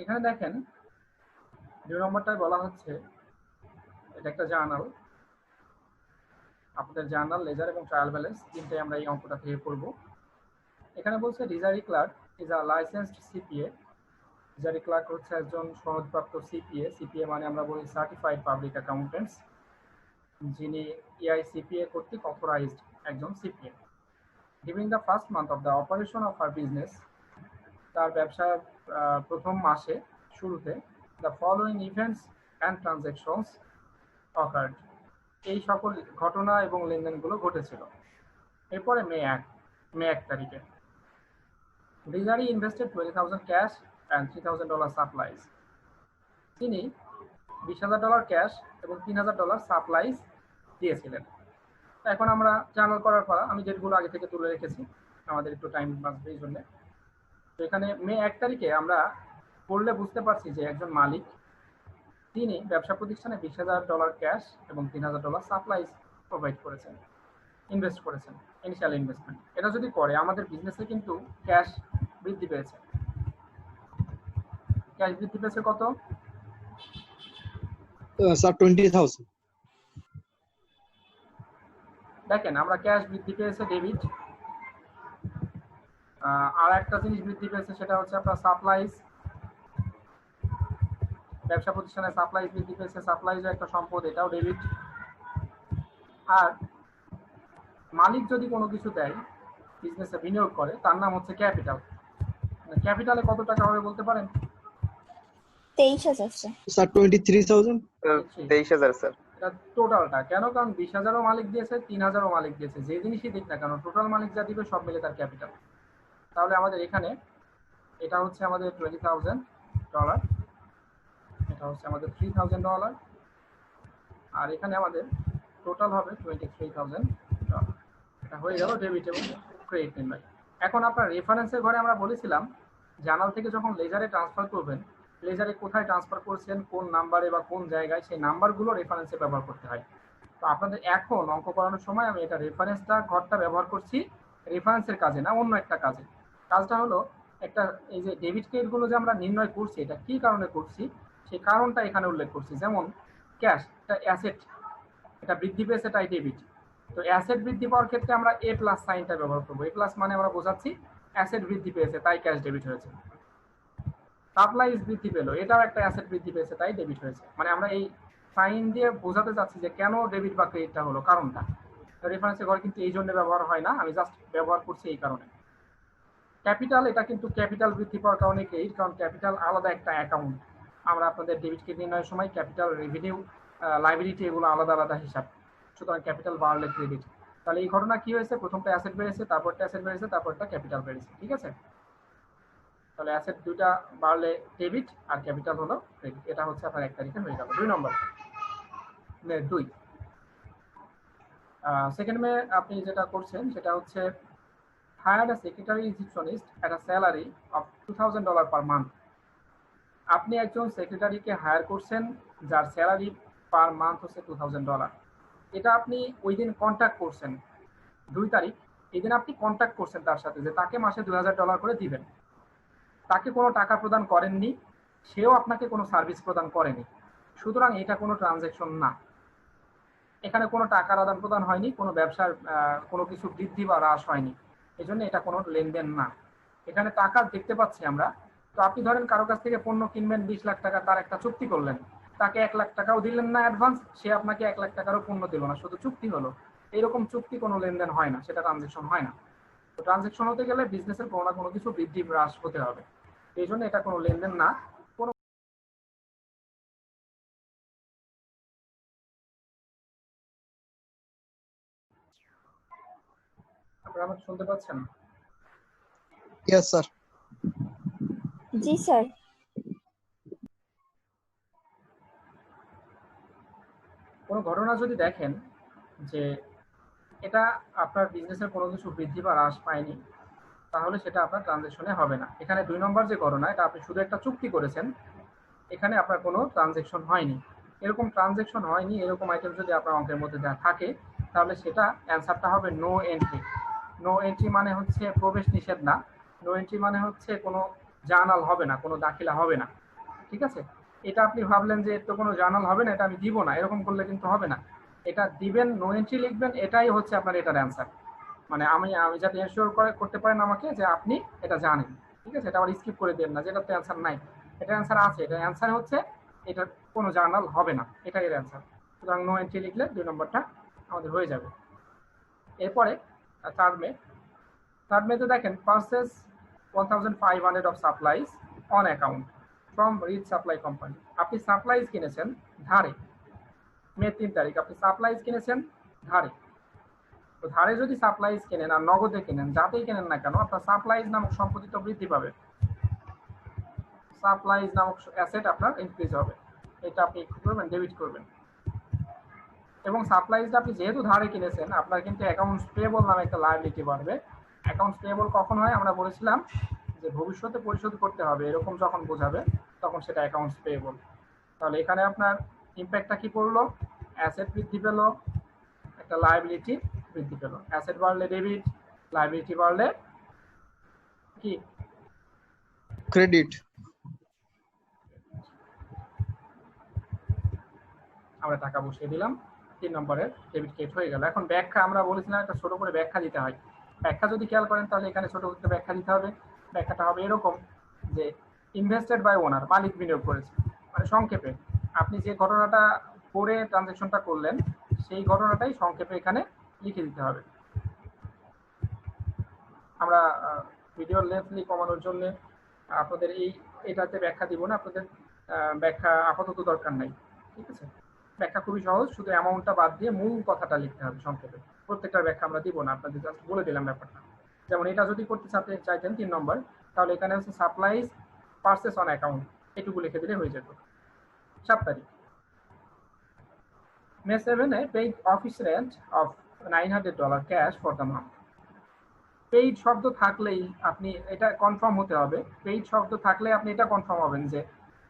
এখানে দেখেন 2 নম্বরটায় বলা হচ্ছে এটা একটা জার্নাল। আপনাদের জার্নাল, লেজার এবং ট্রায়াল ব্যালেন্স তিনটাই আমরা এই অঙ্কটা থেকে করব। এখানে বলছে Rizari Clark is a licensed CPA. Rizari Clark হচ্ছে একজন সনদপ্রাপ্ত সিপিএ। সিপিএ মানে আমরা বলি সার্টিফাইড পাবলিক অ্যাকাউন্টেন্টস, যিনি এআইসিপিএ কর্তৃক অথরাইজড একজন CPA. During the first month of the operation of her business, তার ব্যবসার প্রথম মাসে শুরুতে the following events and transactions occurred, এই সকল ঘটনা এবং লেনদেনগুলো ঘটেছিল। এরপরে মে 1 তারিখে রিজারি ইনভেস্টেড $20,000 ক্যাশ অ্যান্ড $3,000 সাপ্লাইজ। তিনি $20,000 ক্যাশ এবং $3,000 সাপ্লাইজ দিয়েছিলেন। এখন আমরা জার্নাল করার পর আমি যেগুলো আগে থেকে তুলে রেখেছি, আমাদের একটু টাইম বাঁচবে এই জন্য। তো এখানে মে 1 তারিখে আমরা পড়লে বুঝতে পারছি যে একজন মালিক তিনি ব্যবসা প্রতিষ্ঠানে $20,000 ক্যাশ এবং $3,000 সাপ্লাইজ প্রোভাইড করেছেন, ইনভেস্ট করেছেন, ইনিশিয়াল ইনভেস্টমেন্ট। এটা যদি করে আমাদের বিজনেসে কিন্তু ক্যাশ বৃদ্ধি পেয়েছে। ক্যাশ বৃদ্ধি পেয়েছে কত স্যার? 20,000। দেখেন আমরা ক্যাশ বৃদ্ধি পেয়েছে ডেবিট। আর একটা জিনিস বৃদ্ধি পেয়েছে সেটা হচ্ছে আপনার সাপ্লাইজ। ব্যবসা প্রতিষ্ঠানে সাপ্লাইজ বৃদ্ধি পেয়েছে, সাপ্লাইজ একটা সম্পদ, এটাও ডেবিট। আর মালিক যদি কোনো কিছু দেয়, বিজনেসে বিনিয়োগ করে, তার নাম হচ্ছে ক্যাপিটাল। ক্যাপিটালে কত টাকা হবে বলতে পারেন? 23,000 স্যার 23,000। 23,000 স্যার। এটা টোটালটা কেন? কারণ 20,000ও মালিক দিয়েছে, 3,000ও মালিক দিয়েছে, যে জিনিসই দিক না কেন টোটাল মালিক যা দিবে সব মিলে তার ক্যাপিটাল। তাহলে আমাদের এখানে এটা হচ্ছে আমাদের $20,000, এটা হচ্ছে আমাদের $3,000, আর এখানে আমাদের টোটাল হবে $23,000। এটা হয়ে গেল ডেবিট এবং ক্রেডিট নির্ণয়। এখন আপনার রেফারেন্সের ঘরে আমরা বলেছিলাম জার্নাল থেকে যখন লেজারে ট্রান্সফার করবেন, লেজারে কোথায় ট্রান্সফার করছেন, কোন নাম্বারে বা কোন জায়গায়, সেই নাম্বারগুলো রেফারেন্সে ব্যবহার করতে হয়। তো আপনাদের এখন অঙ্ক করানোর সময় আমি এটা রেফারেন্সটা ঘরটা ব্যবহার করছি রেফারেন্সের কাজে না, অন্য একটা কাজে। কাজটা হলো একটা এই যে ডেবিট ক্রেডিটগুলো যে আমরা নির্ণয় করছি, এটা কি কারণে করছি সেই কারণটা এখানে উল্লেখ করছি। যেমন ক্যাশ, এটা অ্যাসেট, এটা বৃদ্ধি পেয়েছে তাই ডেবিট। তো অ্যাসেট বৃদ্ধি পাওয়ার ক্ষেত্রে আমরা এ প্লাস সাইনটা ব্যবহার করবো। এ প্লাস মানে আমরা বোঝাচ্ছি অ্যাসেট বৃদ্ধি পেয়েছে তাই ক্যাশ ডেবিট হয়েছে। সাপ্লাইজ বৃদ্ধি পেলো, এটাও একটা অ্যাসেট বৃদ্ধি পেয়েছে তাই ডেবিট হয়েছে। মানে আমরা এই সাইন দিয়ে বোঝাতে চাচ্ছি যে কেন ডেবিট বা ক্রেডিটটা হলো, কারণটা। রেফারেন্সের ঘর কিন্তু এই জন্য ব্যবহার হয় না, আমি জাস্ট ব্যবহার করছি এই কারণে। ক্যাপিটাল, এটা কিন্তু ক্যাপিটাল বৃদ্ধি পাওয়ার কারণে ক্রেডিট, কারণ ক্যাপিটাল আলাদা একটা অ্যাকাউন্ট। আমরা আপনাদের ডেবিট ক্রেডিট নির্ণয়ের সময় ক্যাপিটাল, রেভিনিউ, লাইবিলিটি এগুলো আলাদা আলাদা হিসাব। সুতরাং ক্যাপিটাল বাড়লে ক্রেডিট। তাহলে এই ঘটনা কি হয়েছে? প্রথমটা অ্যাসেট বেড়েছে, তারপরটা অ্যাসেট বেড়েছে, তারপরটা ক্যাপিটাল বেড়েছে। ঠিক আছে? তাহলে অ্যাসেট দুইটা বাড়লে ডেবিট আর ক্যাপিটাল হলো ক্রেডিট। এটা হচ্ছে আপনার 1 তারিখে হয়ে গেল। 2 নম্বর, 2 সেকেন্ড মে আপনি যেটা করছেন সেটা হচ্ছে hired a secretary receptionist at a salary of $2,000 per month. আপনি একজন সেক্রেটারিকে হায়ার করছেন যার স্যালারি পার মান্থ হচ্ছে $2,000। এটা আপনি ওই দিন কন্ট্যাক্ট করছেন 2 তারিখ, এই দিন আপনি কন্ট্যাক্ট করছেন তার সাথে যে তাকে মাসে $2,000 করে দিবেন। তাকে কোনো টাকা প্রদান করেননি, সেও আপনাকে কোনো সার্ভিস প্রদান করেনি, সুতরাং এটা কোনো ট্রানজ্যাকশন না। এখানে কোনো টাকার আদান প্রদান হয়নি, কোনো ব্যবসার কোনো কিছু বৃদ্ধি বা হ্রাস হয়নি, এই জন্য এটা কোনো লেনদেন না। এখানে টাকা দেখতে পাচ্ছি আমরা। তো আপনি ধরেন কারো কাছ থেকে পণ্য কিনবেন 20 লাখ টাকা, তার একটা চুক্তি করলেন, তাকে 1 লাখ টাকাও দিলেন না অ্যাডভান্স, সে আপনাকে 1 লাখ টাকারও পণ্য দিল না, শুধু চুক্তি হলো। এরকম চুক্তি কোনো লেনদেন হয় না, সেটা ট্রানজ্যাকশন হয় না। তো ট্রানজ্যাকশন হতে গেলে বিজনেসের কোনো না কোনো কিছু বৃদ্ধি হ্রাস হতে হবে, এই জন্য এটা কোনো লেনদেন না। কোনো আপনারা আমাকে শুনতে পাচ্ছেন? Yes sir. জি স্যার। কোনো ঘটনা যদি দেখেন যে এটা আপনার বিজনেসের কোনো কিছু বৃদ্ধি বা হ্রাস পায়নি, তাহলে সেটা আপনার ট্রানজ্যাকশনে হবে না। এখানে 2 নম্বর যে ঘটনা, এটা আপনি শুধু একটা চুক্তি করেছেন, এখানে আপনার কোনো ট্রানজ্যাকশন হয়নি। এরকম ট্রানজ্যাকশন হয়নি এরকম আইটেম যদি আপনার অঙ্কের মধ্যে দেওয়া থাকে, তাহলে সেটা অ্যান্সারটা হবে নো এন্ট্রি। নো এন্ট্রি মানে হচ্ছে প্রবেশ নিষেধ না, নো এন্ট্রি মানে হচ্ছে কোনো জার্নাল হবে না, কোনো দাখিলা হবে না। ঠিক আছে? এটা আপনি ভাবলেন যে এর তো কোনো জার্নাল হবে না, এটা আমি দিব না, এরকম করলে কিন্তু হবে না। এটা দিবেন, নো এন্ট্রি লিখবেন, এটাই হচ্ছে আপনার এটার অ্যান্সার। মানে আমি আমি যাতে এনশিওর করতে পারেন আমাকে যে আপনি এটা জানেন, ঠিক আছে? এটা আবার স্কিপ করে দেন না যে এটা তো অ্যান্সার নাই, এটা অ্যান্সার আছে, এটা অ্যান্সার হচ্ছে এটার কোনো জার্নাল হবে না, এটাই এর অ্যান্সার। সুতরাং নো এন্ট্রি লিখলে 2 নম্বরটা আমাদের হয়ে যাবে। এরপরে থার্ড মেতে দেখেন purchase 1500 of supplies on account from rich supply company. আপনি সাপ্লাইজ কিনেছেন ধারে, মে 3 তারিখ আপনি সাপ্লাইজ কিনেছেন ধারে। তো ধারে যদি সাপ্লাইজ কেনেন আর নগদে কেনেন, যাতেই কেনেন না কেন, আপনার সাপ্লাইজ নামক সম্পত্তি তো বৃদ্ধি পাবে, সাপ্লাইজ নামক অ্যাসেট আপনার ইনক্রিজ হবে। এটা আপনি কি করবেন? ডেবিট করবেন। এবং সাপ্লাইজটা আপনি যেহেতু ধারে কিনেছেন, আপনার কিন্তু অ্যাকাউন্টস পেয়েবল নামে একটা লায়াবিলিটি বাড়বে। অ্যাকাউন্টস পেয়েবল কখন হয়? আমরা বলেছিলাম যে ভবিষ্যতে পরিশোধ করতে হবে, এরকম যখন বোঝাবে তখন সেটা অ্যাকাউন্টস পেয়েবল। তাহলে এখানে আপনার ইম্প্যাক্টটা কি পড়লো? অ্যাসেট বৃদ্ধি পেল, একটা লায়াবিলিটি বৃদ্ধি পেল। অ্যাসেট বাড়লে ডেবিট, লায়াবিলিটি বাড়লে কি? ক্রেডিট। আমরা টাকা বসিয়ে দিলাম, 3 নম্বরের ডেবিট ক্রেডিট হয়ে গেল। এখন ব্যাখ্যা আমরা বলেছিলাম একটা ছোট করে ব্যাখ্যা দিতে হয়। ব্যাখ্যা যদি খেয়াল করেন তাহলে এখানে ছোট করে ব্যাখ্যা দিতে হবে। ব্যাখ্যাটা হবে এরকম যে ইনভেস্টেড বাই ওনার, মালিক বিনিয়োগ করেছে। মানে সংক্ষেপে আপনি যে ঘটনাটা পড়ে ট্রানজাকশনটা করলেন সেই ঘটনাটাই সংক্ষেপে এখানে লিখে দিতে হবে। আমরা ভিডিও লেন্থলি কমানোর জন্য আপনাদের এটাতে ব্যাখ্যা দিব না, আপনাদের ব্যাখ্যা আপাতত দরকার নাই, ঠিক আছে? ব্যাখ্যা খুবই সহজ, শুধু অ্যামাউন্টটা বাদ দিয়ে মূল কথাটা লিখতে হবে সংক্ষেপে। প্রত্যেকটার ব্যাখ্যা আমরা দিব না, আপনাদের জাস্ট বলে দিলাম ব্যাপারটা। যেমন এটা যদি করতে চাইতেন 3 নম্বর, তাহলে এখানে হচ্ছে সাপ্লাইজ পারচেস অন অ্যাকাউন্ট, এটুকু লিখে দিলে হয়ে যেত। 7 তারিখ May 7 paid office rent of $900 cash for the month. Paid শব্দ থাকলেই আপনি এটা কনফার্ম হতে হবে। পেইড শব্দ থাকলে আপনি এটা কনফার্ম হবেন যে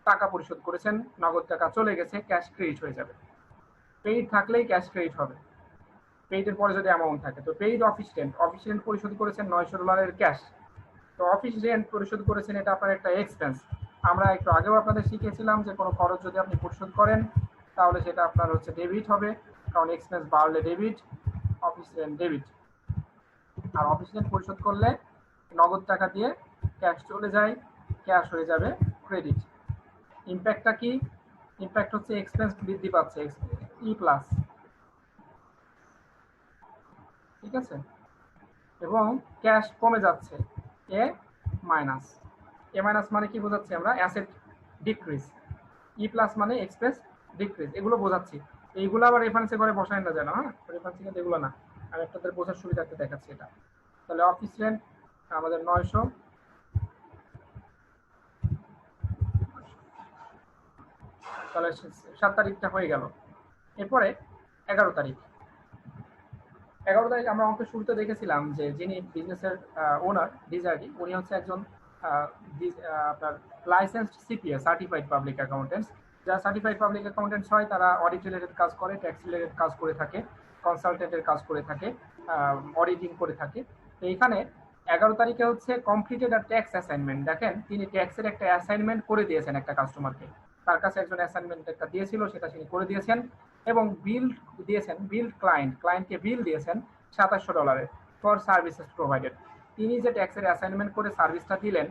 টাকা পরিশোধ করেছেন, নগদ টাকা চলে গেছে, ক্যাশ ক্রেডিট হয়ে যাবে। পেইড থাকলেই ক্যাশ ক্রেডিট হবে, পেইডের পরে যদি অ্যামাউন্ট থাকে। তো পেইড অফিস রেন্ট পরিশোধ করেছেন $900 ক্যাশ। তো অফিস রেন্ট পরিশোধ করেছেন, এটা আপনার একটা এক্সপেন্স। আমরা একটু আগেও আপনাদের শিখেছিলাম যে কোনো খরচ যদি আপনি পরিশোধ করেন তাহলে সেটা আপনার হচ্ছে ডেবিট হবে, কারণ এক্সপেন্স বাড়লে ডেবিট, অফিস রেন্ট ডেবিট। আর অফিস রেন্ট পরিশোধ করলে নগদ টাকা দিয়ে ক্যাশ চলে যায়, ক্যাশ হয়ে যাবে ক্রেডিট। ইম্প্যাক্টটা কি? ইম্প্যাক্ট হচ্ছে এক্সপেন্স বৃদ্ধি পাচ্ছে, ই প্লাস, ঠিক আছে? এবং ক্যাশ কমে যাচ্ছে, এ মাইনাস। এ মাইনাস মানে কি বোঝাচ্ছি আমরা? Asset decrease. ই প্লাস মানে এক্সপেন্স ডিক্রিজ, এগুলো বোঝাচ্ছি। এইগুলো আবার রেফারেন্সে করে বসায় না যেন, হ্যাঁ? রেফারেন্সে কিন্তু এগুলো না, আমি আপনাদের বোঝার সুবিধার্থে দেখাচ্ছি এটা। তাহলে অফিস রেন্ট আমাদের 900, তাহলে 7 তারিখটা হয়ে গেল। এরপরে 11 তারিখ আমরা অঙ্কের শুরুতে দেখেছিলাম যে যিনি বিজনেসের ওনার ডিজার্ডি, উনি হচ্ছে একজন আপনার licensed CPA, certified public accountants. যারা সার্টিফাইড পাবলিক অ্যাকাউন্টেন্টস হয় তারা অডিট রিলেটেড কাজ করে, ট্যাক্স রিলেটেড কাজ করে থাকে, কনসালটেন্টের কাজ করে থাকে, অডিটিং করে থাকে। তো এখানে 11 তারিখে হচ্ছে কমপ্লিটেড আর ট্যাক্স অ্যাসাইনমেন্ট। দেখেন তিনি ট্যাক্সের একটা অ্যাসাইনমেন্ট করে দিয়েছেন একটা কাস্টমারকে, তার কাছে একজন অ্যাসাইনমেন্ট একটা দিয়েছিল, সেটা তিনি করে দিয়েছেন। এবং বিল দিয়েছেন, বিল ক্লায়েন্টকে বিল দিয়েছেন $2700 ফর সার্ভিসেস প্রোভাইডেড। তিনি যে ট্যাক্সের অ্যাসাইনমেন্ট করে সার্ভিসটা দিলেন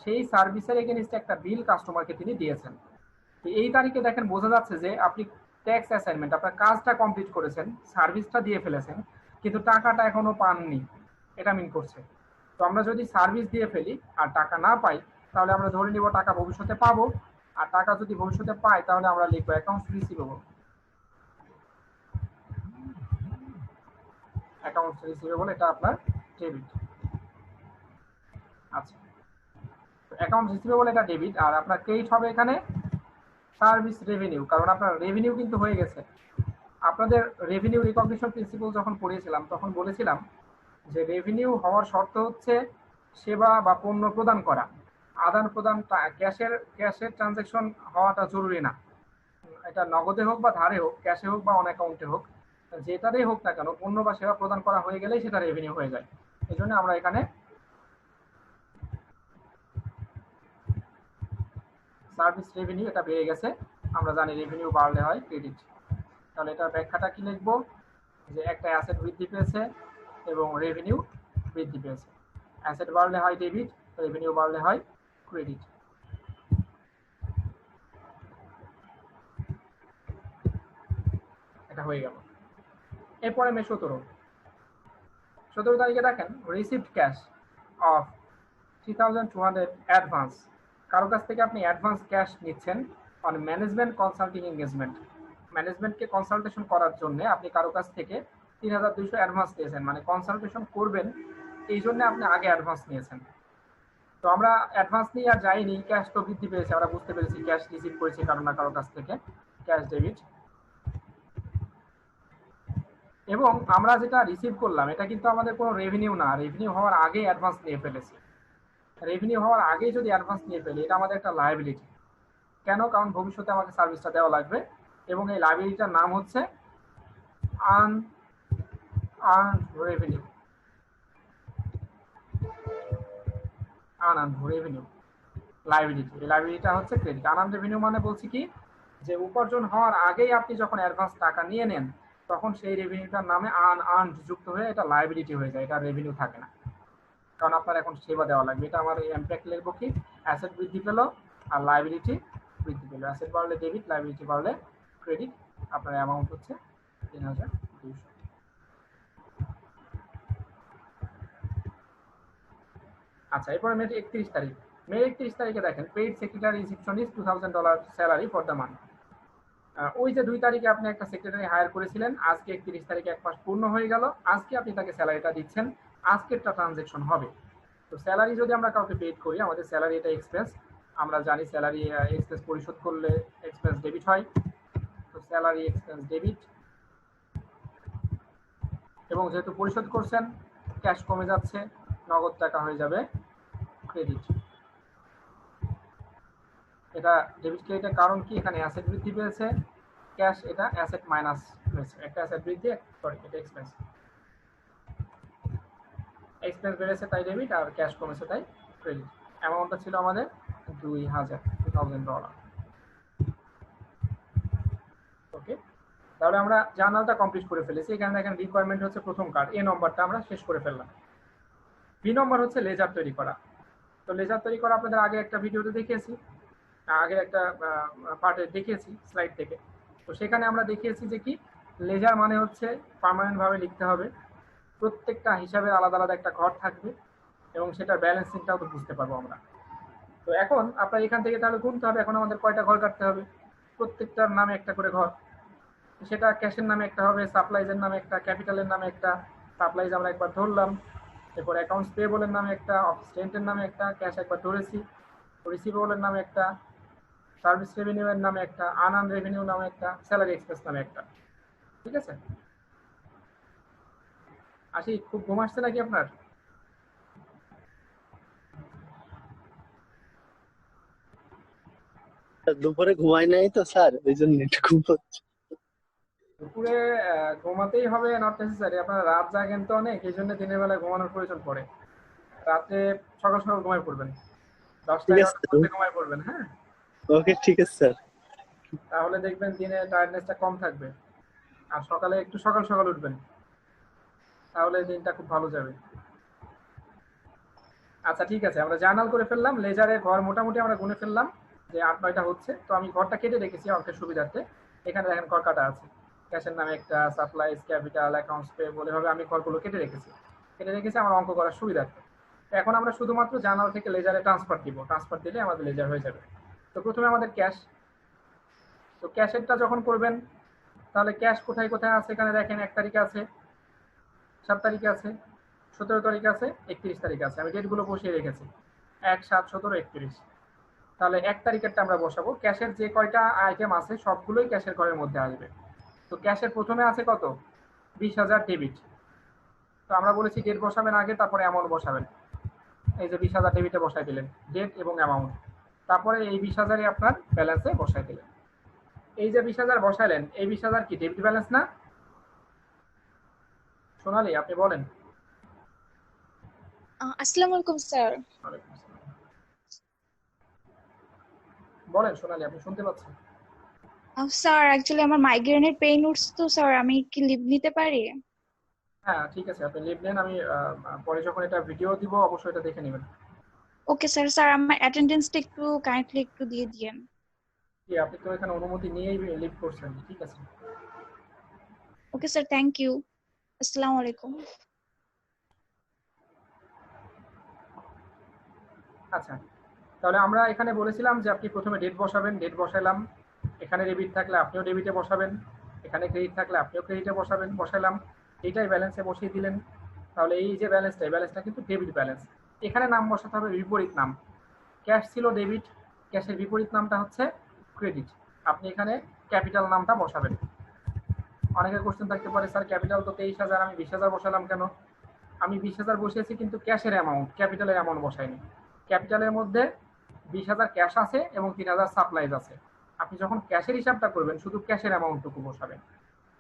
সেই সার্ভিসের এগেইনস্টে একটা বিল কাস্টমারকে তিনি দিয়েছেন। তো এই তারিখে দেখেন বোঝা যাচ্ছে যে আপনি ট্যাক্স অ্যাসাইনমেন্ট, আপনার কাজটা কমপ্লিট করেছেন, সার্ভিসটা দিয়ে ফেলেছেন, কিন্তু টাকাটা এখনো পাননি, এটা মিন করছে। তো আমরা যদি সার্ভিস দিয়ে ফেলি আর টাকা না পাই তাহলে আমরা ধরে নিব টাকা ভবিষ্যতে পাবো, আর টাকা যদি ভবিষ্যতে পাই তাহলে আমরা লিখবো অ্যাকাউন্টস রিসিভেবল। অ্যাকাউন্টস রিসিভেবল এটা আপনার ডেবিট। আচ্ছা, অ্যাকাউন্টস রিসিভেবল এটা ডেবিট, আর আপনার ক্রেডিট হবে এখানে সার্ভিস রেভিনিউ, কারণ আপনার রেভিনিউ কিন্তু হয়ে গেছে। আপনাদের রেভিনিউ রিকগনিশন প্রিন্সিপাল যখন পড়িয়েছিলাম তখন বলেছিলাম যে রেভিনিউ হওয়ার শর্ত হচ্ছে সেবা বা পণ্য প্রদান করা, আদান প্রদান, ক্যাশের ট্রানজ্যাকশন হওয়াটা জরুরি না। এটা নগদে হোক বা ধারে হোক, ক্যাশে হোক বা অন অ্যাকাউন্টে হোক, যেটাতেই হোক না কেন পণ্য বা সেবা প্রদান করা হয়ে গেলেই সেটা রেভিনিউ হয়ে যায়। এই জন্য আমরা এখানে সার্ভিস রেভিনিউ এটা বেড়ে গেছে, আমরা জানি রেভিনিউ বাড়লে হয় ক্রেডিট। তাহলে এটার ব্যাখ্যাটা কি লিখবো, যে একটা অ্যাসেট বৃদ্ধি পেয়েছে এবং রেভিনিউ বৃদ্ধি পেয়েছে। অ্যাসেট বাড়লে হয় ডেবিট, রেভিনিউ বাড়লে হয় ক্রেডিট। এটা হয়ে গেল। এরপরে মে 17 তারিখে দেখেন রিসিভড ক্যাশ অফ 3200 অ্যাডভান্স। কারো কাছ থেকে আপনি অ্যাডভান্স ক্যাশ নিচ্ছেন অন ম্যানেজমেন্ট কনসাল্টিং এঙ্গেজমেন্ট। ম্যানেজমেন্টকে কনসালটেশন করার জন্য আপনি কারো কাছ থেকে 3200 অ্যাডভান্স নিয়েছেন, মানে কনসালটেশন করবেন এই জন্য আপনি আগে অ্যাডভান্স নিয়েছেন। তো আমরা অ্যাডভান্স নিয়ে আর যাইনি, ক্যাশ তো বৃদ্ধি পেয়েছে, আমরা বুঝতে পেরেছি ক্যাশ রিসিভ করেছি কারো না কারো কাছ থেকে, ক্যাশ ডেবিট। এবং আমরা যেটা রিসিভ করলাম এটা কিন্তু আমাদের কোনো রেভিনিউ না, রেভিনিউ হওয়ার আগেই অ্যাডভান্স নিয়ে ফেলেছি। রেভিনিউ হওয়ার আগেই যদি অ্যাডভান্স নিয়ে ফেলি এটা আমাদের একটা লায়াবিলিটি। কেন? কারণ ভবিষ্যতে আমাকে সার্ভিসটা দেওয়া লাগবে এবং এই লায়াবিলিটিটার নাম হচ্ছে unearned revenue. Unearned revenue liability, এই লায়াবিলিটিটা হচ্ছে ক্রেডিট। আনআর্নড রেভিনিউ মানে বলছি কি, যে উপার্জন হওয়ার আগেই আপনি যখন অ্যাডভান্স টাকা নিয়ে নেন তখন সেই রেভিনিউটার নামে আনআর্নড যুক্ত হয়ে এটা লায়াবিলিটি হয়ে যায়, এটা রেভিনিউ থাকে না, কারণ আপনার এখন সেবা দেওয়া লাগবে। এটা আমার ইমপ্যাক্ট লিখবো কি, অ্যাসেট বৃদ্ধি পেল আর লায়াবিলিটি বৃদ্ধি পেল। অ্যাসেট বাড়লে ডেবিট, লায়াবিলিটি বাড়লে ক্রেডিট। আপনার অ্যামাউন্ট হচ্ছে 3200। আচ্ছা, এরপরে মে 31 তারিখ। মে 31 তারিখে দেখেন paid secretary receptionist $2000 salary for the month. ওই যে 2 তারিখে আপনি একটা সেক্রেটারি হায়ার করেছিলেন, আজকে 31 তারিখে 1 মাস পূর্ণ হয়ে গেল, আজকে আপনি তাকে স্যালারিটা দিচ্ছেন, আজকেরটা ট্রানজ্যাকশন হবে। তো স্যালারি যদি আমরা কাউকে পেড করি, আমাদের স্যালারি এটা এক্সপেন্স, আমরা জানি স্যালারি এক্সপেন্স পরিশোধ করলে এক্সপেন্স ডেবিট হয়। তো স্যালারি এক্সপেন্স ডেবিট, এবং যেহেতু পরিশোধ করছেন ক্যাশ কমে যাচ্ছে, নগদ টাকা হয়ে যাবে ক্রেডিট। এটা ডেবিট ক্রেডিটের কারণ কি, এখানে অ্যাসেট বৃদ্ধি পেয়েছে, ক্যাশ এটা অ্যাসেট মাইনাস হয়েছে, একটা অ্যাসেট বৃদ্ধি, সরি এটা এক্সপেন্স, এক্সপেন্স বেড়েছে তাই ডেবিট আর ক্যাশ কমেছে তাই ক্রেডিট। অ্যামাউন্টটা ছিল আমাদের $2000। ওকে, তাহলে আমরা জার্নালটা কমপ্লিট করে ফেলেছি। এখানে দেখেন রিকোয়ারমেন্ট হচ্ছে প্রথম কার্ড, এ নম্বরটা আমরা শেষ করে ফেললাম। বি নম্বর হচ্ছে লেজার তৈরি করা। তো লেজার তৈরি করা আপনাদের আগে একটা ভিডিওতে দেখিয়েছি, আগে একটা পার্টে দেখিয়েছি স্লাইড থেকে। তো সেখানে আমরা দেখিয়েছি যে কি, লেজার মানে হচ্ছে পার্মানেন্ট ভাবে লিখতে হবে, প্রত্যেকটা হিসাবের আলাদা আলাদা একটা ঘর থাকবে এবং সেটার ব্যালেন্সিংটাও তো বুঝতে পারবো আমরা। তো এখন আপনার এখান থেকে তাহলে গুনতে হবে, এখন আমাদের কয়টা ঘর কাটতে হবে, প্রত্যেকটার নামে একটা করে ঘর। সেটা ক্যাশের নামে একটা হবে, সাপ্লাইজের নামে একটা, ক্যাপিটালের নামে একটা, সাপ্লাইজ আমরা একবার ধরলাম, এরপর অ্যাকাউন্টস পেয়েবলের নামে একটা, অফিস রেন্টের নামে একটা, ক্যাশ একবার ধরেছি, রিসিভেবলের নামে একটা, সার্ভিস রেভিনিউ এর নামে একটা, আনআর্নড রেভিনিউ নামে একটা, স্যালারি এক্সপেন্স নামে একটা। ঠিক আছে, আসি, খুব ঘুম আসছে নাকি আপনার? দুপুরে ঘুমাই নাই তো স্যার, ওই জন্য একটু ঘুম হচ্ছে। দুপুরে ঘুমাতেই হবে নট নেসেসারি, আপনারা রাত জাগেন তো অনেক, এই জন্য দিনের বেলায় ঘুমানোর প্রয়োজন পড়ে। রাতে সকাল সকাল ঘুমায় পড়বেন, 10টা ঠিক 11টার আছে, মধ্যে ঘুমায় পড়বেন। হ্যাঁ, ওকে ঠিক আছে স্যার। তাহলে দেখবেন দিনে টায়ার্ডনেসটা কম থাকবে, আর সকালে একটু সকাল সকাল উঠবেন, তাহলে দিনটা খুব ভালো যাবে। আচ্ছা ঠিক আছে, আমরা জার্নাল করে ফেললাম, লেজারের ঘর মোটামুটি আমরা গুনে ফেললাম যে 8-9টা হচ্ছে। তো আমি ঘরটা কেটে রেখেছি অঙ্কের সুবিধার্থে, এখানে দেখেন ঘর কাটা আছে, ক্যাশের নামে একটা, সাপ্লাইজ, ক্যাপিটাল, অ্যাকাউন্টস পেয়েবল, এভাবে আমি ঘরগুলো কেটে রেখেছি আমার অঙ্ক করার সুবিধার্থে। তো এখন আমরা শুধুমাত্র জার্নাল থেকে লেজারে ট্রান্সফার দিব, ট্রান্সফার দিলে আমাদের লেজার হয়ে যাবে। তো প্রথমে আমাদের ক্যাশ, তো ক্যাশেরটা যখন করবেন তাহলে ক্যাশ কোথায় কোথায় আছে, এখানে দেখেন 1 তারিখে আছে, 7 তারিখে আছে, 17 তারিখে আছে, 31 তারিখে আছে, আমি ডেটগুলো বসিয়ে রেখেছি 1, 7, 17, 31। তাহলে 1 তারিখেরটা আমরা বসাবো। ক্যাশের যে কয়টা আইটেম আছে সবগুলোই ক্যাশের ঘরের মধ্যে আসবে। তো ক্যাশের প্রথমে আছে কত, 20,000 ডেবিট। তো আমরা বলেছি ডেট বসাবেন আগে, তারপরে অ্যামাউন্ট বসাবেন। এই যে 20,000 ডেবিটে বসাই দিলেন ডেট এবং অ্যামাউন্ট, তারপরে এই 20,000ই আপনার ব্যালেন্সে বসাই দিলেন। এই যে 20,000 বসাইলেন, এই 20,000 কি ডেবিট ব্যালেন্স না? সোনালী আপনি বলেন। আসসালামু আলাইকুম স্যার। বলেন সোনালী, আপনি শুনতে পাচ্ছেন? স্যার অ্যাকচুয়ালি আমার মাইগ্রেনের পেইন উঠছে তো স্যার, আমি কি লিভ নিতে পারি? হ্যাঁ ঠিক আছে, আপনি লিভ নেন। আমি পরে যখন এটা ভিডিও দিব অবশ্যই এটা দেখে নেবেন। Okay sir. স্যার আমার অ্যাটেন্ডেন্সটা একটু কাইন্ডলি একটু দিয়ে দিয়েন। কি আপনি তো এখানে অনুমতি নিয়েই লিভ করছেন, ঠিক আছে। Okay sir, thank you. আসসালামু আলাইকুম। আচ্ছা, তাহলে আমরা এখানে বলেছিলাম যে আপনি প্রথমে ডেট বসাবেন, ডেট বসাইলাম। এখানে ডেবিট থাকলে আপনিও ডেবিটে বসাবেন, এখানে ক্রেডিট থাকলে আপনিও ক্রেডিটে বসাবেন, বসাইলাম। এইটাই ব্যালেন্সে বসিয়ে দিলেন। তাহলে এই যে ব্যালেন্সটা, এই ব্যালেন্সটা কিন্তু ডেবিট ব্যালেন্স। এখানে নাম বসাতে হবে বিপরীত নাম। ক্যাশ ছিল ডেবিট, ক্যাশের বিপরীত নামটা হচ্ছে ক্রেডিট। আপনি এখানে ক্যাপিটাল নামটা বসাবেন। অনেকের কোশ্চেন থাকতে পারে, স্যার ক্যাপিটাল তো 23,000, আমি 20,000 বসালাম কেন? আমি 20,000 বসিয়েছি কিন্তু ক্যাশের অ্যামাউন্ট, ক্যাপিটালের অ্যামাউন্ট বসাইনি। ক্যাপিটালের মধ্যে 20,000 ক্যাশ আছে এবং 3,000 সাপ্লাইজ আছে। আপনি যখন ক্যাশের হিসাবটা করবেন শুধু ক্যাশের অ্যামাউন্টটুকু বসাবেন।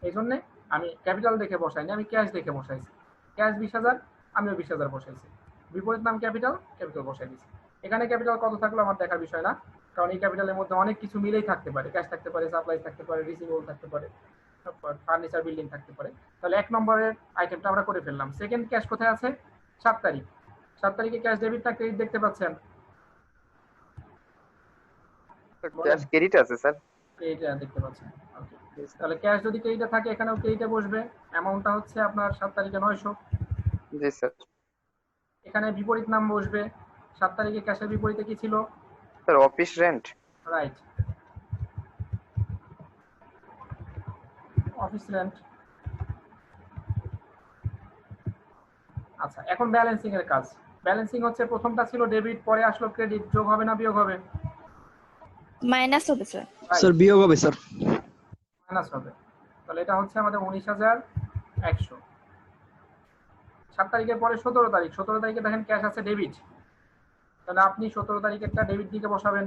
এই জন্যে আমি ক্যাপিটাল দেখে বসাইনি, আমি ক্যাশ দেখে বসাইছি। ক্যাশ 20,000, আমিও 20,000 বসাইছি। বিপরীত নাম ক্যাপিটাল, ক্যাপিটাল বসাই দিয়েছি। এখানে ক্যাপিটাল কত থাকলো আমার দেখার বিষয় না, কারণ এই ক্যাপিটালের মধ্যে অনেক কিছু মিলেই থাকতে পারে। ক্যাশ থাকতে পারে, সাপ্লাইজ থাকতে পারে, রিসিভেবল থাকতে পারে, ফার্নিচার বিল্ডিং থাকতে পারে। তাহলে 1 নম্বরের আইটেমটা আমরা করে ফেললাম। সেকেন্ড ক্যাশ কোথায় আছে? 7 তারিখ। 7 তারিখে ক্যাশ ডেবিট না ক্রেডিট দেখতে পাচ্ছেন? ক্যাশ ক্রেডিট আছে স্যার। ক্রেডিট দেখতে পাচ্ছেন। ওকে, তাহলে ক্যাশ যদি ক্রেডিটে থাকে এখানেও ক্রেডিটে বসবে। অ্যামাউন্টটা হচ্ছে আপনার 7 তারিখে 900। জি স্যার। এখানে বিপরীত নাম বসবে। 7 তারিখে ক্যাশের বিপরীতে কি ছিল? Sir office rent. Right, office rent. আচ্ছা, এখন ব্যালেন্সিং এর কাজ। ব্যালেন্সিং হচ্ছে প্রথমটা ছিল ডেবিট, পরে আসলো ক্রেডিট, যোগ হবে না বিয়োগ হবে? মাইনাস হবে স্যার। স্যার বিয়োগ হবে স্যার। মাইনাস হবে। তাহলে এটা হচ্ছে আমাদের 19,100। 7 তারিখের পরে 17 তারিখ। 17 তারিখে দেখেন ক্যাশ আছে ডেবিট, তাহলে আপনি 17 তারিখেরটা ডেবিট দিকে বসাবেন।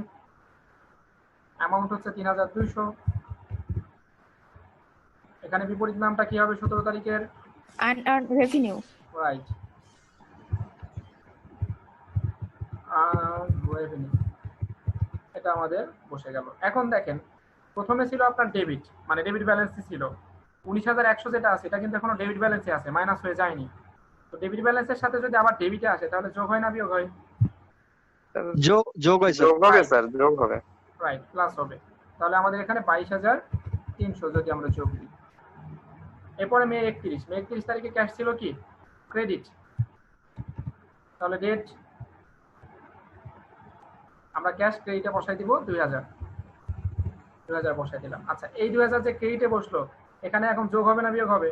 অ্যামাউন্ট হচ্ছে 3,200। এখানে বিপরীত নামটা কি হবে 17 তারিখের? Unearned revenue. Right, revenue. এটা আমাদের বসে গেল। এখন দেখেন, প্রথমে ছিল আপনার ডেবিট, মানে ডেবিট ব্যালেন্সই ছিল 19,100 যেটা আছে, এটা কিন্তু এখনো ডেবিট ব্যালেন্সে আছে, মাইনাস হয়ে যায়নি। তো ডেবিট ব্যালেন্সের সাথে যদি আবার ডেবিটে আসে তাহলে যোগ হয় না বিয়োগ হয়? যোগ হয় স্যার। যোগ হবে স্যার, যোগ হবে। রাইট, প্লাস হবে। তাহলে আমাদের এখানে 22,300 যদি আমরা যোগ দিই। এরপরে মে 31। মে 31 তারিখে ক্যাশ ছিল কি? ক্রেডিট। তাহলে ডেট আমরা ক্যাশ ক্রেডিটে বসাই দিব 2,000 বসাই দিলাম। আচ্ছা, এই 2,000 যে ক্রেডিটে বসলো এখানে এখন যোগ হবে না বিয়োগ হবে?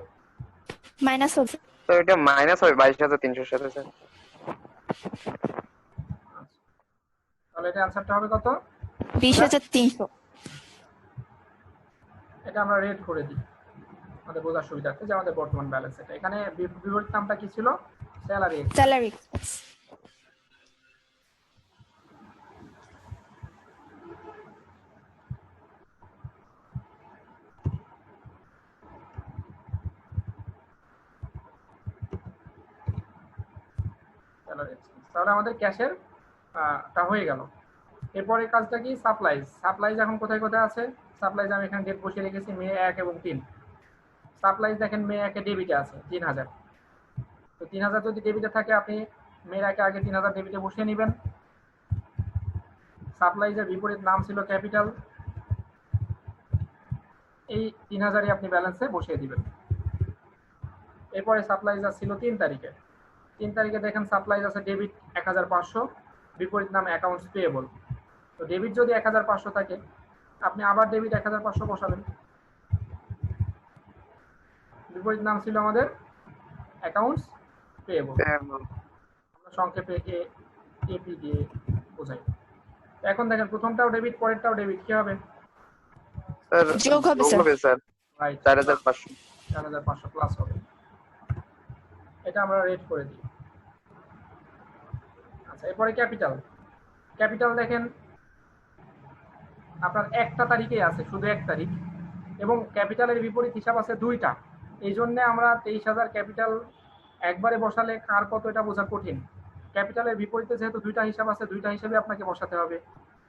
মাইনাস হবে। তো এটা মাইনাস হবে 22,300 সাথে স্যার। আচ্ছা, তাহলে এটা আনসারটা হবে কত? 20,300। এটা আমরা রেড করে দিই আমাদের বোঝার সুবিধার্থে যে আমাদের বর্তমান ব্যালেন্স এটা। এখানে বিপরীত নামটা কি ছিল? স্যালারি। Salary expense. তাহলে আমাদের ক্যাশের টা হয়ে গেল। এরপরে কাজটা কি? সাপ্লাইজ। সাপ্লাইজ এখন কোথায় কোথায় আছে? সাপ্লাইজ আমি এখানে ডেট বসিয়ে রেখেছি মে 1 এবং 3। সাপ্লাইজ দেখেন মে 1 এ ডেবিটে আছে 3,000। তো 3,000 যদি ডেবিটে থাকে আপনি মে 1 এ আগে 3,000 ডেবিটে বসিয়ে নেবেন। সাপ্লাইজের বিপরীত নাম ছিল ক্যাপিটাল। এই 3,000ই আপনি ব্যালেন্সে বসিয়ে দিবেন। এরপরে সাপ্লাইজ ছিল 3 তারিখে। 3 তারিখে দেখেন সাপ্লাইজ আছে ডেবিট 1,500, বিপরীত নাম অ্যাকাউন্টস পেয়েবল। তো ডেবিট যদি 1,500 থাকে আপনি আবার ডেবিট 1,500 বসাবেন। বিপরীত নাম ছিল আমাদের অ্যাকাউন্টস পেয়েবল, আমরা সংক্ষেপে এপি দিয়ে বোঝাই। এখন দেখেন প্রথমটাও ডেবিট, পরেরটাও ডেবিট, কি হবে? স্যার যোগ হবে যোগ স্যার। হবে স্যার। রাইট, 4,500। 4,500 প্লাস হবে। এটা আমরা রেড করে দিই। আচ্ছা, এরপরে ক্যাপিটাল। ক্যাপিটাল দেখেন আপনার একটা তারিখেই আছে, শুধু 1 তারিখ, এবং ক্যাপিটালের বিপরীত হিসাব আছে 2টা। এই জন্য আমরা 23,000 ক্যাপিটাল একবারে বসালে কার কত এটা বোঝা কঠিন। ক্যাপিটালের বিপরীতে যেহেতু 2টা হিসাব আছে, 2টা হিসাবে আপনাকে বসাতে হবে।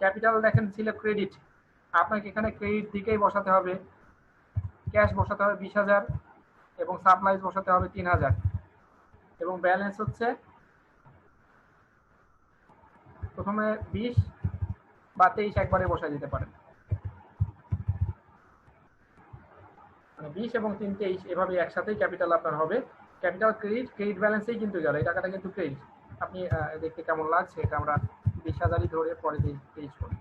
ক্যাপিটাল দেখেন ছিল ক্রেডিট, আপনাকে এখানে ক্রেডিট দিকেই বসাতে হবে, ক্যাশ বসাতে হবে 20,000 এবং সাপ্লাইজ বসাতে হবে 3,000 এবং ব্যালেন্স হচ্ছে প্রথমে 20 বা 23 একবারে বসাই দিতে পারেন, মানে 20 এবং 3 23 এভাবে একসাথেই ক্যাপিটাল আপনার হবে। ক্যাপিটাল ক্রেডিট, ক্রেডিট ব্যালেন্সেই কিন্তু গেল, এই টাকাটা কিন্তু ক্রেডিট। আপনি দেখতে কেমন লাগছে এটা আমরা 20,000ই ধরে পরে 23 করি।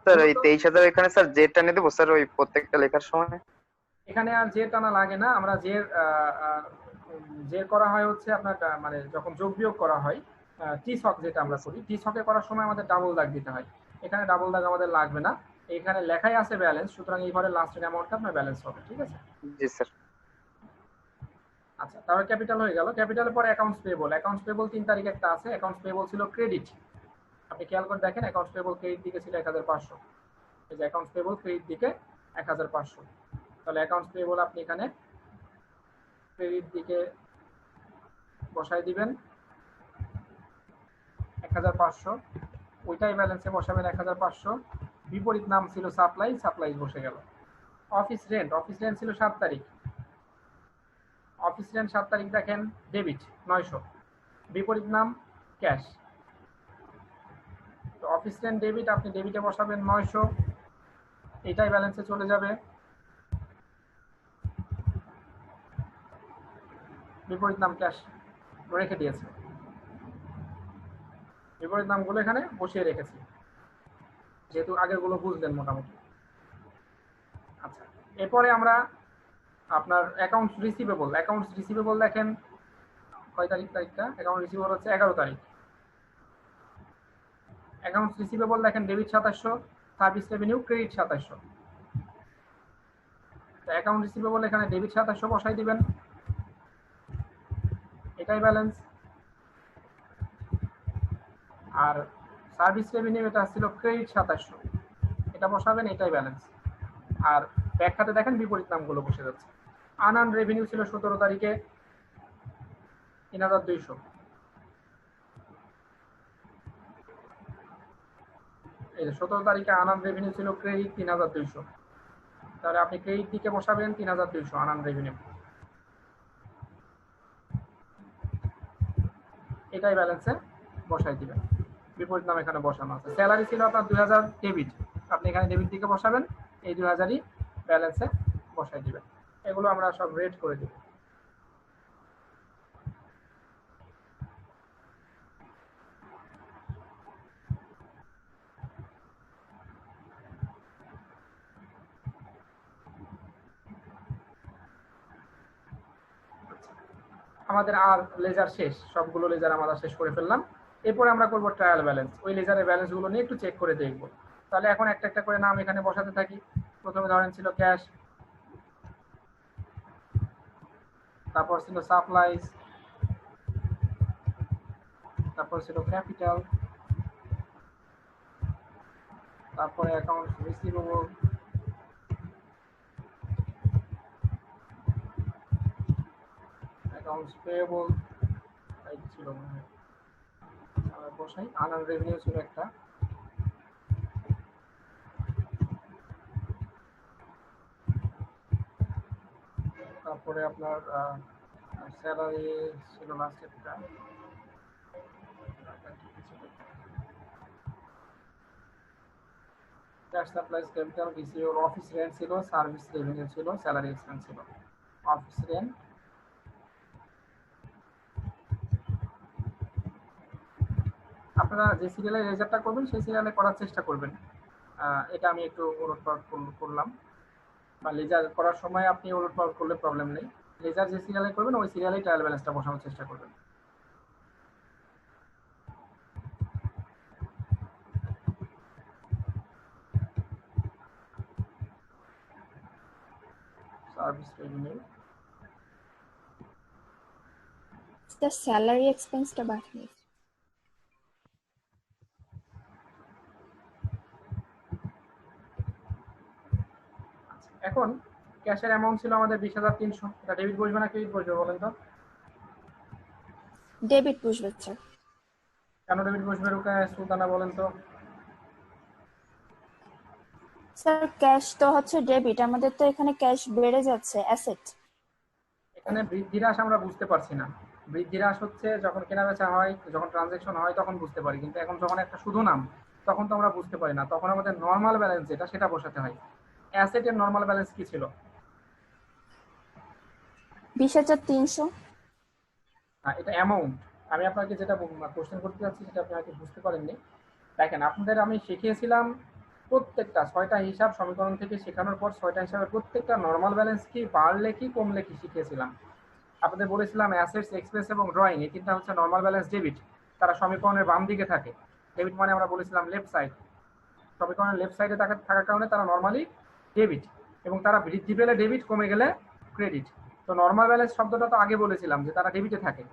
স্যার ওই 23,000 এখানে স্যার জেডটা নিয়ে দেবো স্যার ওই প্রত্যেকটা লেখার সময়? এখানে আর জের টানা লাগে না, আমরা জের করা হয় হচ্ছে আপনার মানে যখন যোগ বিয়োগ করা হয় টি ছক যেটা আমরা করি, টি ছকে করার সময় আমাদের ডাবল দাগ দিতে হয়, এখানে ডাবল দাগ আমাদের লাগবে না, এখানে লেখাই আছে ব্যালেন্স, সুতরাং এই ঘরে লাস্টের অ্যামাউন্টটা আপনার ব্যালেন্স হবে, ঠিক আছে? জি স্যার। আচ্ছা, তাহলে ক্যাপিটাল হয়ে গেল। ক্যাপিটালের পর অ্যাকাউন্টস পেয়েবল, 3 তারিখ একটা আছে, অ্যাকাউন্টস পেয়েবল ছিল ক্রেডিট, আপনি খেয়াল করে দেখেন অ্যাকাউন্টস পেয়েবল ক্রেডিট দিকে ছিল 1,500, এই যে অ্যাকাউন্টস পেয়েবল ক্রেডিট দিকে 1,500, তাহলে অ্যাকাউন্টস পেয়েবল আপনি এখানে ক্রেডিট দিকে বসাই দিবেন 1,500, ওইটাই ব্যালেন্সে বসাবেন 1,500, বিপরীত নাম ছিল সাপ্লাই, সাপ্লাই বসে গেল। অফিস রেন্ট ছিল 7 তারিখ, অফিস রেন্ট 7 তারিখ দেখেন ডেবিট 900, বিপরীত নাম ক্যাশ, তো অফিস রেন্ট ডেবিট, আপনি ডেবিটে বসাবেন 900, এটাই ব্যালেন্সে চলে যাবে, বিপরীত নাম ক্যাশ রেখে দিয়েছে, বিপরীত নামগুলো এখানে বসিয়ে রেখেছি, যেহেতু আগের গুলো বুঝলেন মোটামুটি। আচ্ছা, এরপরে আমরা আপনার অ্যাকাউন্টস রিসিভেবল দেখেন কয় তারিখটা, অ্যাকাউন্ট রিসিভেবল হচ্ছে 11 তারিখ, অ্যাকাউন্টস রিসিভেবল দেখেন ডেবিট 2700, সার্ভিস রেভিনিউ ক্রেডিট 2700, তো অ্যাকাউন্ট রিসিভেবল এখানে ডেবিট 2700 বসাই দিবেন, এটাই ব্যালেন্স, আর সার্ভিস রেভিনিউ এটা ছিল ক্রেডিট 2700, এটা বসাবেন, এটাই ব্যালেন্স, আর ব্যাক খাতে দেখেন বিপরীত নামগুলো বসে যাচ্ছে। আনআর্ন রেভিনিউ ছিল 17 তারিখে 3,200, এই যে 17 তারিখে আনআর্ন রেভিনিউ ছিল ক্রেডিট 3,200, তাহলে আপনি ক্রেডিট দিকে বসাবেন 3,200 আনআর্ন রেভিনিউ, এটাই ব্যালেন্সে বসাই দিবেন, বিপরীত নাম এখানে বসানো আছে। স্যালারি ছিল আপনার 2,000 ডেবিট, আপনি এখানে ডেবিট দিকে বসাবেন, এই 2,000ই ব্যালেন্সে বসাই দিবেন, এগুলো আমরা সব রেট করে দিব। আমাদের আর লেজার শেষ, সবগুলো লেজার আমরা শেষ করে ফেললাম, এরপরে আমরা করব ট্রায়াল ব্যালেন্স, ওই লেজারের ব্যালেন্স গুলো নিয়ে একটু চেক করে দেখব। তাহলে এখন একটা একটা করে নাম এখানে বসাতে থাকি। প্রথমে ধরেন ছিল ক্যাশ, তারপর ছিল সাপ্লাইজ, তারপর ছিল ক্যাপিটাল, তারপরে অ্যাকাউন্টস রিসিভেবল, অ্যাকাউন্টস পেয়েবল, এই ছিল মনে হয় বসাই, আনআর্ন রেভিনিউ ছিল একটা, তারপরে আপনার স্যালারি ছিল লাস্ট একটা, cash supplies capital receive, office rent ছিল, সার্ভিস রেভিনিউ ছিল, স্যালারি এক্সপেন্স ছিল। অফিস রেন্ট, আপনারা যে সিরিয়ালে রেজাল্টটা করবেন সেই সিরিয়ালে করার চেষ্টা করবেন, এটা আমি একটু ওলটপালট করলাম, বা লেজার করার সময় আপনি ওলটপালট করলে প্রবলেম নেই, লেজার যে সিরিয়ালে করবেন ওই সিরিয়ালে ট্রায়াল ব্যালেন্সটা বসানোর চেষ্টা করবেন। Service revenue, The salary expense টা বাকি। এখন ক্যাশের অ্যামাউন্ট ছিল আমাদের 20,300, এটা ডেবিট বসবে না ক্রেডিট বসবে বলেন তো? ডেবিট বসবে স্যার। কেন ডেবিট বসবে রুকায়া? সুলতানা বলেন তো। স্যার ক্যাশ তো হচ্ছে ডেবিট, আমাদের তো এখানে ক্যাশ বেড়ে যাচ্ছে, অ্যাসেট। এখানে বৃদ্ধি হ্রাস আমরা বুঝতে পারছি না। বৃদ্ধি হ্রাস হচ্ছে যখন কেনাবেচা হয়, যখন ট্রানজেকশন হয় তখন বুঝতে পারি, কিন্তু এখন যখন একটা শুধু নাম তখন তো আমরা বুঝতে পারি না। তখন আমাদের নর্মাল ব্যালেন্স যেটা সেটা বসাতে হয়। অ্যাসেটের নর্মাল ব্যালেন্স কি ছিল? 20,300। এটা অ্যামাউন্ট। আমি আপনাকে যেটা কোশ্চেন করতে যাচ্ছি সেটা আপনি হয়তো বুঝতে পারেননি। দেখেন, আপনাদের আমি শিখিয়েছিলাম প্রত্যেকটা 6টা হিসাব সমীকরণ থেকে শেখানোর পর 6টা হিসাবের প্রত্যেকটা নর্মাল ব্যালেন্স কি, বাড়লে কি কমলে কি শিখিয়েছিলাম। আপনাদের বলেছিলাম অ্যাসেটস, এক্সপেন্স এবং ড্রয়িং এই তিনটা হচ্ছে নর্মাল ব্যালেন্স ডেবিট। তারা সমীকরণের বাম দিকে থাকে। ডেবিট মানে আমরা বলেছিলাম লেফট সাইড। সমীকরণের লেফট সাইডে থাকার কারণে তারা নর্মালি ডেবিট, এবং তারা বৃদ্ধি পেলে ডেবিট, কমে গেলে ক্রেডিট। তো নর্মাল ব্যালেন্স শব্দটা তো আগে বলেছিলাম যে তারা ডেবিটে থাকে,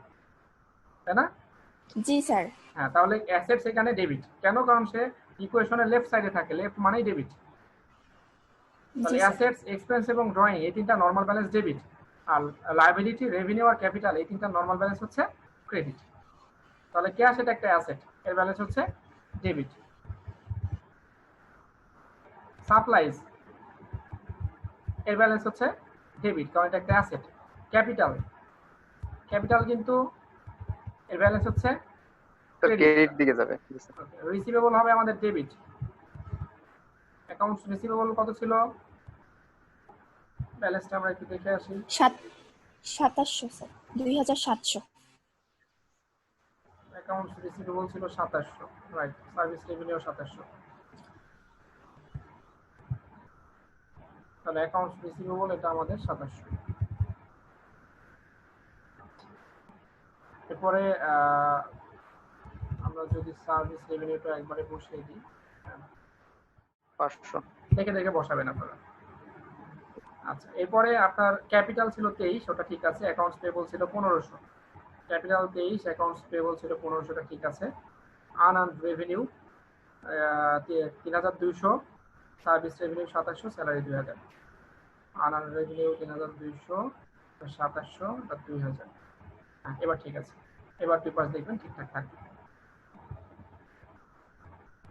তাই না? জি স্যার। হ্যাঁ, তাহলে অ্যাসেটস এখানে ডেবিট কেন? কারণ সে ইকুয়েশনের লেফট সাইডে থাকে, লেফট মানেই ডেবিট। তাহলে জি স্যার। অ্যাসেটস, এক্সপেন্স এবং ড্রয়িং এই তিনটা নর্মাল ব্যালেন্স ডেবিট, আর লায়াবিলিটি, রেভিনিউ আর ক্যাপিটাল এই তিনটা নর্মাল ব্যালেন্স হচ্ছে ক্রেডিট। তাহলে ক্যাশ এটা একটা অ্যাসেট, এর ব্যালেন্স হচ্ছে ডেবিট। সাপ্লাইজ এর ব্যালেন্স হচ্ছে ডেবিট, কারণ এটা একটা অ্যাসেট। ক্যাপিটাল, ক্যাপিটাল কিন্তু এর ব্যালেন্স হচ্ছে স্যার ক্রেডিট। ক্রেডিট দিকে যাবে। রিসিভেবল হবে আমাদের ডেবিট। অ্যাকাউন্টস রিসিভেবল কত ছিল? ব্যালেন্সটা আমরা একটু দেখে আসি। 2700 স্যার, 2700। অ্যাকাউন্টস রিসিভেবল ছিল 2700, রাইট। Service revenue 2700। তাহলে অ্যাকাউন্টস রিসিভেবল এটা আমাদের 2700। এরপরে আমরা যদি সার্ভিস রেভিনিউটা একবারে বসিয়ে দিই, 500। দেখে দেখে বসাবেন আপনারা। আচ্ছা, এরপরে আপনার ক্যাপিটাল ছিল 23, ওটা ঠিক আছে। অ্যাকাউন্টস পেয়েবল ছিল 1500। ক্যাপিটাল 23, অ্যাকাউন্টস পেয়েবল ছিল 1500, টা ঠিক আছে। Unearned revenue 3200, service revenue 2700, salary 2000। Unearned revenue 3200, 2700, আর 2000। হ্যাঁ, এবার ঠিক আছে। এবার দুই পাশ দেখবেন ঠিকঠাক থাকবে।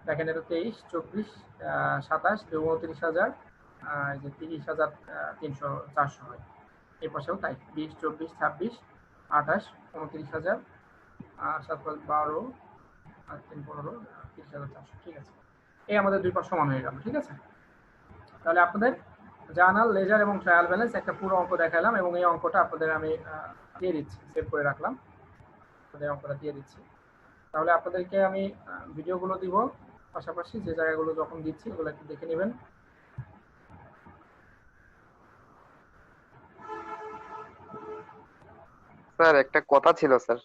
দেখেন, এটা 23, 24, 27, 29,000, এই যে 30,300, 400 হয়। এই পাশেও তাই, 20, 24, 26, 28, 29,000, 7, 12, আর 3, 15, 30,400। ঠিক আছে, এই আমাদের দুই পাশ সমান হয়ে গেল। ঠিক আছে, তাহলে আপনাদের জার্নাল, লেজার এবং ট্রায়াল ব্যালেন্স একটা পুরো অঙ্ক দেখালাম, এবং এই অঙ্কটা আপনাদের আমি দিয়ে দিচ্ছি, সেভ করে রাখলাম। আপনাদের অঙ্কটা দিয়ে দিচ্ছি। তাহলে আপনাদেরকে আমি ভিডিওগুলো দিব, পাশাপাশি যে জায়গাগুলো যখন দিচ্ছি ওগুলো একটু দেখে নেবেন। স্যার একটা কথা ছিল স্যার।